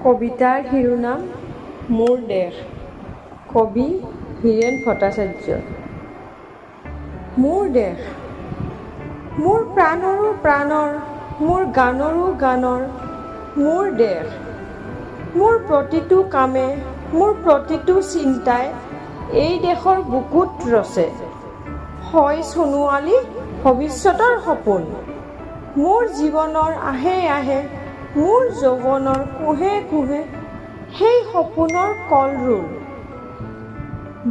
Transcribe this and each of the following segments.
কবিতাৰ শিৰোনাম মুৰ দেশ, কবি হীৰেন ভট্টাচাৰ্য। মোৰ দেশ, মোৰ প্ৰাণৰো প্ৰাণৰ, মোৰ গানৰো গানৰ, মোৰ দেশ। মোৰ প্ৰতিটো কামে, মোৰ প্ৰতিটো চিন্তাই এই দেশৰ বুকুত ৰচে। হয় সোণোৱালী ভৱিষ্যতৰ সপোন, মোৰ জীৱনৰ আহে আহে, মোৰ যৌৱনৰ কোহে কোহে সেই সপোনৰ কলৰোল।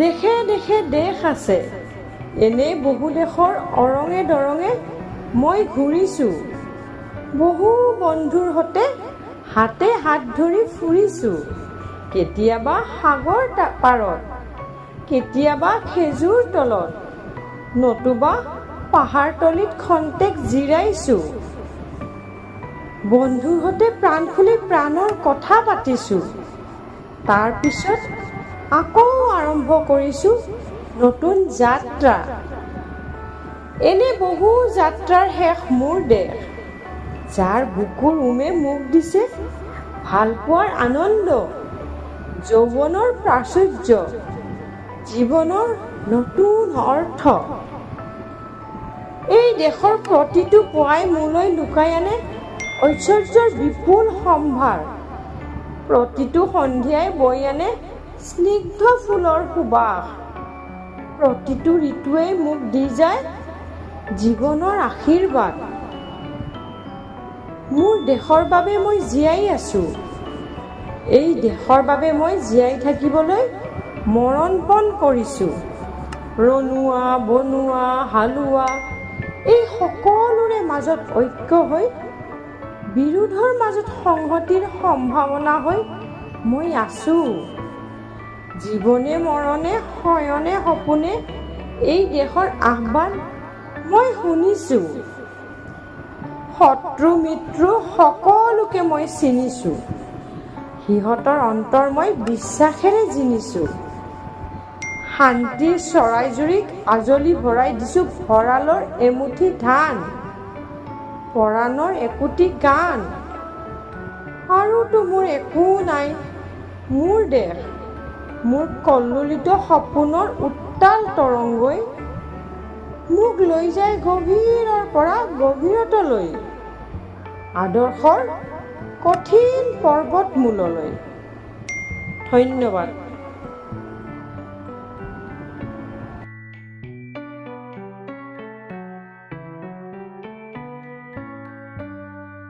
দেশে দেশে দেশ আছে, এনে বহু দেশৰ অৰঙে দৰঙে মই ঘূৰিছোঁ। বহু বন্ধুৰ সতে হাতে হাত ধৰি ফুৰিছোঁ। কেতিয়াবা সাগৰ পাৰত, কেতিয়াবা খেজুৰ তলত, নতুবা পাহাৰতলিত খন্তেক জিৰাইছোঁ। বন্ধুৰ সতে প্ৰাণ খুলি প্ৰাণৰ কথা পাতিছোঁ। তাৰ পিছত আকৌ আৰম্ভ কৰিছোঁ নতুন যাত্ৰা। এনে বহু যাত্ৰাৰ শেষ মোৰ দেশ, যাৰ বুকুৰ উমে মোক দিছে ভালপোৱাৰ আনন্দ, যৌৱনৰ প্ৰাচুৰ্য, জীৱনৰ নতুন অৰ্থ। এই দেশৰ প্ৰতিটো পুৱাই মোলৈ লুকাই আনে ঐশ্বৰ্যৰ বিপুল সম্ভাৰ। প্ৰতিটো সন্ধিয়াই বৈ আনে স্নিগ্ধ ফুলৰ সুবাস। প্ৰতিটো ঋতুৱেই মোক দি যায় জীৱনৰ আশীৰ্বাদ। মোৰ দেশৰ বাবে মই জীয়াই আছোঁ। এই দেশৰ বাবে মই জীয়াই থাকিবলৈ মৰণপণ কৰিছোঁ। ৰনোৱা বনোৱা হালোৱা এই সকলোৰে মাজত ঐক্য হৈ, বিৰোধৰ মাজত সংহতিৰ সম্ভাৱনা হৈ মই আছোঁ। জীৱনে মৰণে শয়নে সপোনে এই দেশৰ আহ্বান মই শুনিছোঁ। শত্ৰু মিত্ৰু সকলোকে মই চিনিছোঁ। সিহঁতৰ অন্তৰ মই বিশ্বাসেৰে জিনিছোঁ। শান্তিৰ চৰাইজুৰিক আজলি ভৰাই দিছোঁ ভঁৰালৰ এমুঠি ধান, পৰাণৰ একোটি গান। আৰুতো মোৰ একো নাই মোৰ দেশ, মোৰ কল্লোলিত সপোনৰ উত্তাল তৰংগই মোক লৈ যায় গভীৰৰ পৰা গভীৰতলৈ, আদৰ্শৰ কঠিন পৰ্বতমূললৈ। ধন্যবাদ।